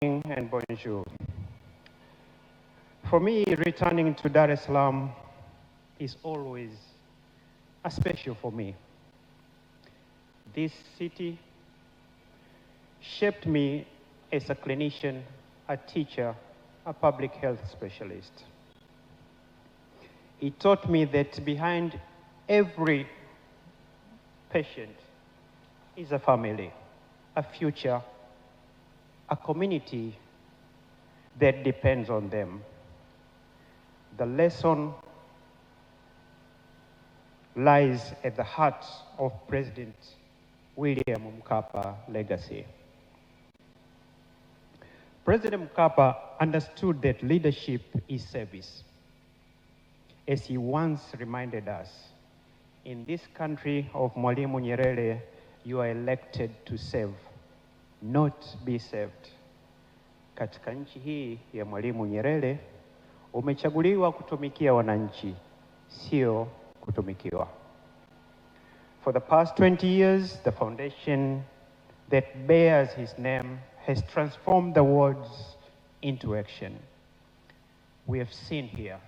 And bonjour. For me, returning to Dar es Salaam is always a special for me. This city shaped me as a clinician, a teacher, a public health specialist. It taught me that behind every patient is a family, a future, a community that depends on them. The lesson lies at the heart of President William Mkapa legacy. President Mkapa understood that leadership is service. As he once reminded us, in this country of Mwalimu Nyerere, you are elected to serve, not be served. Katika nchi hii ya Mwalimu Nyerere, umechaguliwa kutumikia wananchi, sio kutumikiwa. For the past 20 years, the foundation that bears his name has transformed the words into action. We have seen here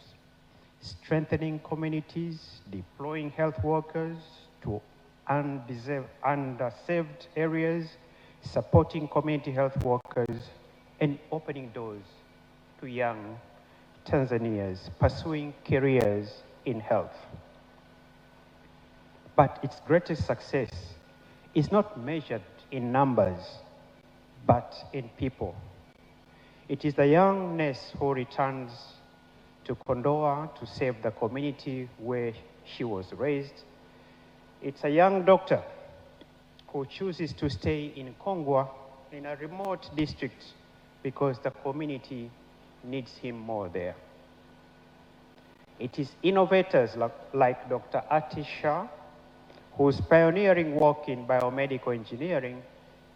strengthening communities, deploying health workers to underserved areas, supporting community health workers, and opening doors to young Tanzanians pursuing careers in health. But its greatest success is not measured in numbers, but in people. It is the young nurse who returns to Kondoa to save the community where she was raised. It's a young doctor who chooses to stay in Kongwa, in a remote district, because the community needs him more there. It is innovators like Dr. Atisha, whose pioneering work in biomedical engineering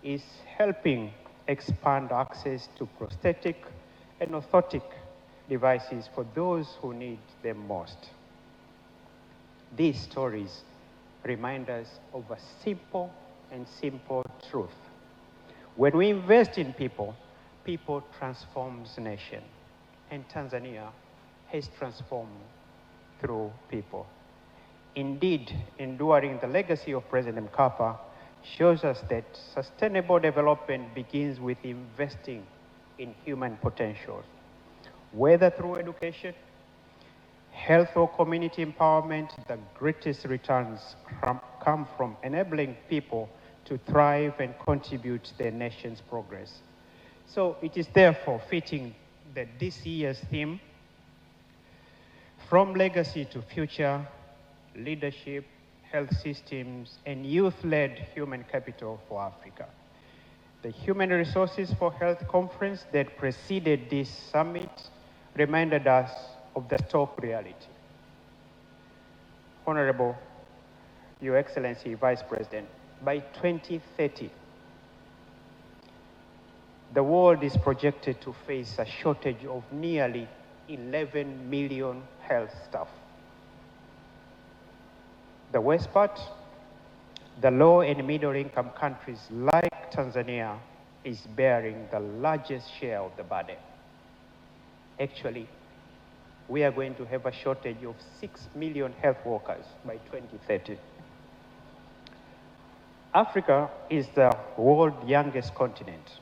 is helping expand access to prosthetic and orthotic devices for those who need them most. These stories remind us of a simple truth. When we invest in people, people transforms nation, and Tanzania has transformed through people. Indeed, enduring the legacy of President Mkapa shows us that sustainable development begins with investing in human potentials, whether through education, health, or community empowerment. The greatest returns come from enabling people to thrive and contribute to their nation's progress. So it is therefore fitting that this year's theme, From Legacy to Future, Leadership, Health Systems, and Youth-Led Human Capital for Africa. The Human Resources for Health conference that preceded this summit reminded us of the stark reality. Honorable Your Excellency Vice President, by 2030, the world is projected to face a shortage of nearly 11 million health staff. The worst part, the low and middle income countries like Tanzania is bearing the largest share of the burden. Actually, we are going to have a shortage of 6 million health workers by 2030. Africa is the world's youngest continent.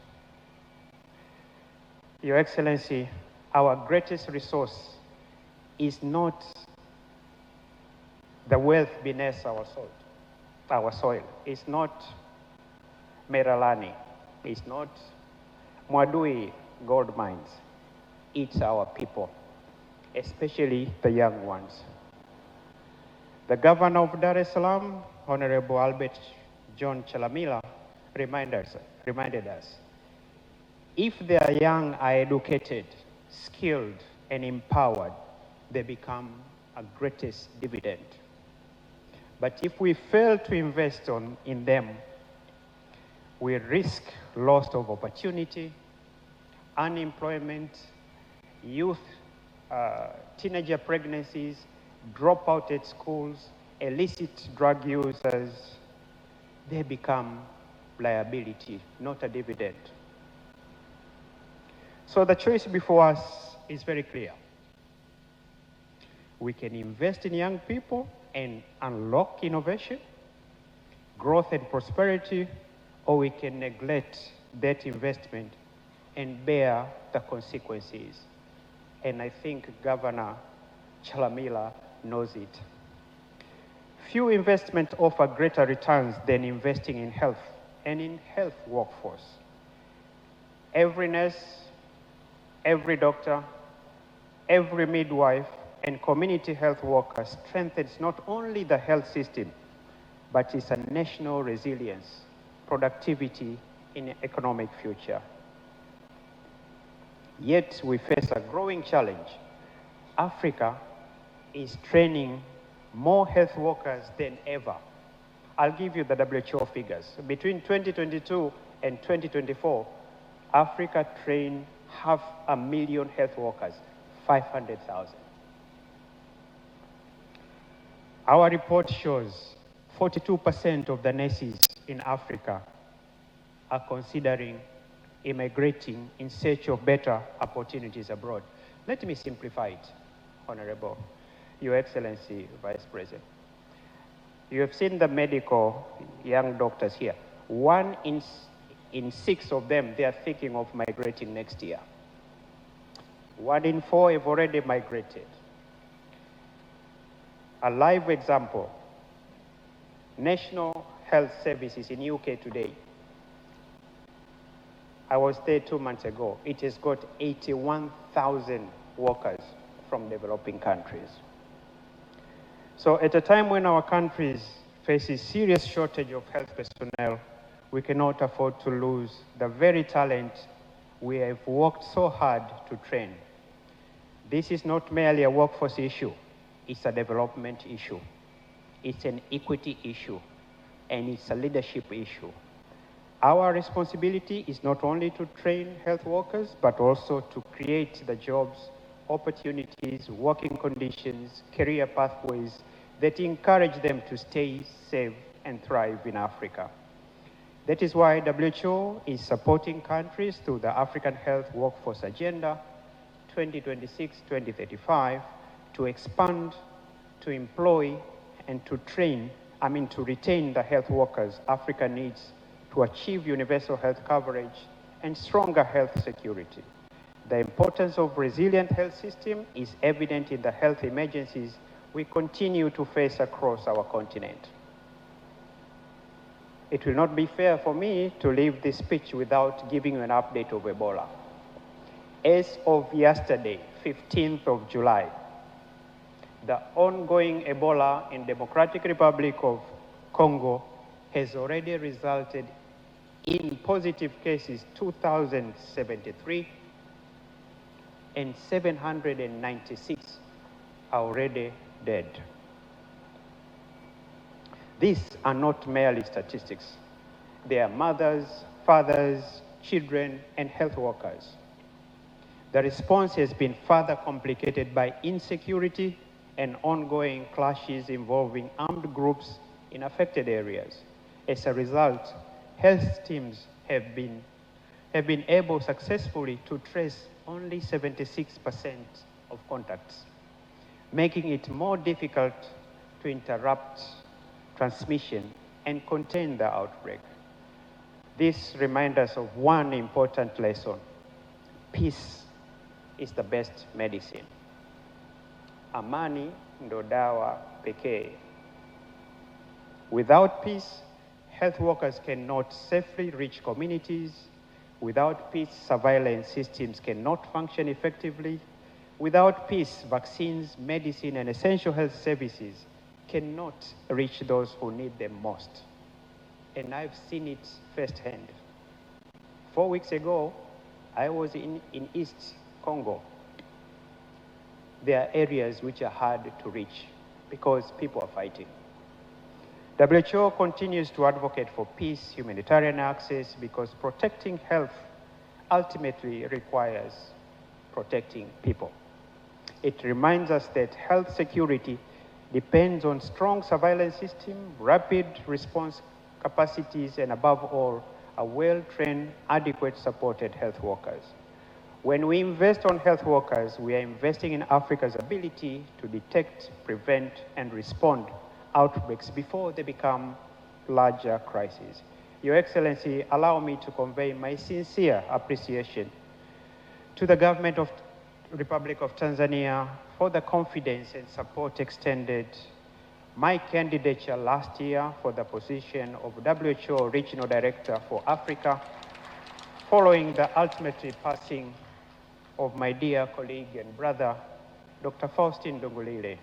Your Excellency, our greatest resource is not the wealth beneath our soil. It's not Meralani. It's not Mwadui gold mines. It's our people, especially the young ones. The Governor of Dar es Salaam, Honorable Albert John Chalamila, reminded us, if their young are educated, skilled, and empowered, they become a greatest dividend. But if we fail to invest in them, we risk loss of opportunity, unemployment, youth, teenager pregnancies, dropout at schools, illicit drug users. They become liability, not a dividend. So the choice before us is very clear. We can invest in young people and unlock innovation, growth and prosperity, or we can neglect that investment and bear the consequences. And I think Governor Chalamila knows it. Few investments offer greater returns than investing in health and in health workforce. Every nurse, every doctor, every midwife, and community health worker strengthens not only the health system, but it's a national resilience, productivity in an economic future. Yet we face a growing challenge. Africa is training more health workers than ever. I'll give you the WHO figures. Between 2022 and 2024, Africa trained 500,000 health workers, 500,000. Our report shows 42% of the nurses in Africa are considering immigrating in search of better opportunities abroad. Let me simplify it, Honorable, Your Excellency, Vice President. You have seen the medical young doctors here. 1 in 6 of them, they are thinking of migrating next year. 1 in 4 have already migrated. A live example, National Health Services in UK today. I was there 2 months ago. It has got 81,000 workers from developing countries. So at a time when our country faces serious shortage of health personnel, we cannot afford to lose the very talent we have worked so hard to train. This is not merely a workforce issue, it's a development issue. It's an equity issue, and it's a leadership issue. Our responsibility is not only to train health workers, but also to create the jobs, opportunities, working conditions, career pathways that encourage them to stay safe and thrive in Africa. That is why WHO is supporting countries through the African Health Workforce Agenda 2026-2035 to expand, to employ, and to retain the health workers Africa needs to achieve universal health coverage and stronger health security. The importance of resilient health system is evident in the health emergencies we continue to face across our continent. It will not be fair for me to leave this speech without giving you an update of Ebola. As of yesterday, 15th of July, the ongoing Ebola in Democratic Republic of Congo has already resulted in positive cases 2,073 and 796 are already dead. These are not merely statistics. They are mothers, fathers, children, and health workers. The response has been further complicated by insecurity and ongoing clashes involving armed groups in affected areas. As a result, health teams have been able successfully to trace only 76% of contacts, making it more difficult to interrupt transmission and contain the outbreak. This reminds us of one important lesson. Peace is the best medicine. Amani ndo dawa pekee. Without peace, health workers cannot safely reach communities. Without peace, surveillance systems cannot function effectively. Without peace, vaccines, medicine, and essential health services cannot reach those who need them most. And I've seen it firsthand. 4 weeks ago, I was in East Congo. There are areas which are hard to reach because people are fighting. WHO continues to advocate for peace, humanitarian access, because protecting health ultimately requires protecting people. It reminds us that health security depends on strong surveillance system, rapid response capacities, and above all, a well-trained, adequate supported health workers. When we invest on health workers, we are investing in Africa's ability to detect, prevent, and respond outbreaks before they become larger crises. Your Excellency, allow me to convey my sincere appreciation to the government of the Republic of Tanzania for the confidence and support extended my candidature last year for the position of WHO Regional Director for Africa, following the ultimate passing of my dear colleague and brother, Dr. Faustin Ndungulile.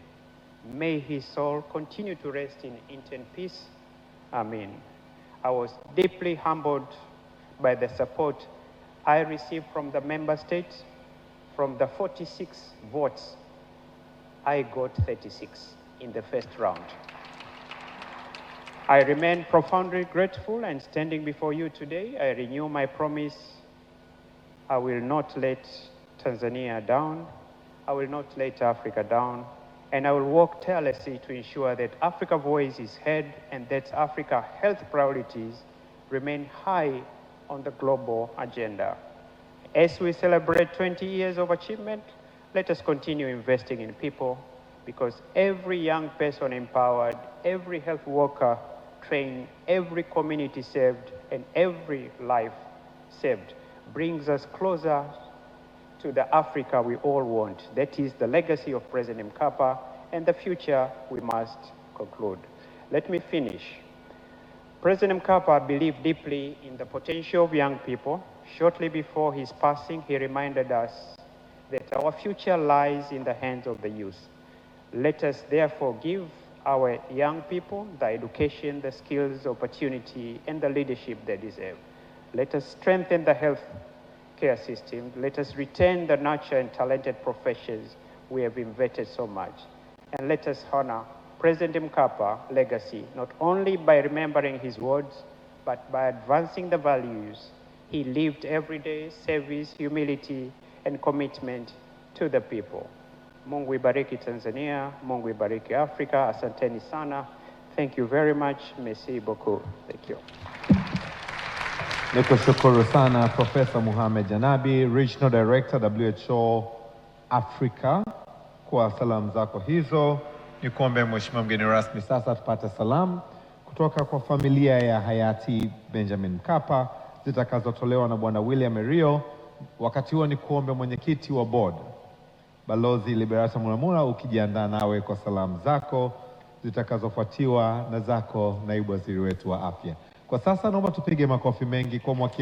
May his soul continue to rest in eternal peace. Amen. I was deeply humbled by the support I received from the member states. From the 46 votes, I got 36 in the first round. I remain profoundly grateful, and standing before you today, I renew my promise. I will not let Tanzania down. I will not let Africa down. And I will work tirelessly to ensure that Africa's voice is heard and that Africa's health priorities remain high on the global agenda. As we celebrate 20 years of achievement, let us continue investing in people, because every young person empowered, every health worker trained, every community saved, and every life saved brings us closer to the Africa we all want. That is the legacy of President Mkapa, and the future we must conclude. Let me finish. President Mkapa believed deeply in the potential of young people. Shortly before his passing, he reminded us that our future lies in the hands of the youth. Let us therefore give our young people the education, the skills, opportunity, and the leadership they deserve. Let us strengthen the health care system. Let us retain the nurture and talented professions we have invested so much. And let us honor President Mkapa's legacy, not only by remembering his words, but by advancing the values he lived every day: service, humility, and commitment to the people. Mungu ibariki Tanzania, Mungu ibariki Africa. Asanteni sana. Thank you very much. Merci beaucoup. Thank you. Nikushukuru sana Professor Mohamed Janabi, Regional Director WHO Africa, kwa salamu zako hizo. Nikuombe Mheshimiwa mgeni rasmi, sasa tupate salamu kutoka kwa familia ya hayati Benjamin Mkapa zitakazotolewa na Bwana William Erio. Wakati huo ni kuombe mwenyekiti wa board Balozi Liberata Mulamula ukijiandaa nawe kwa salamu zako zitakazofuatiwa na zako naibu waziri wetu wa afya. Kwa sasa naomba tupige makofi mengi kwa mwakili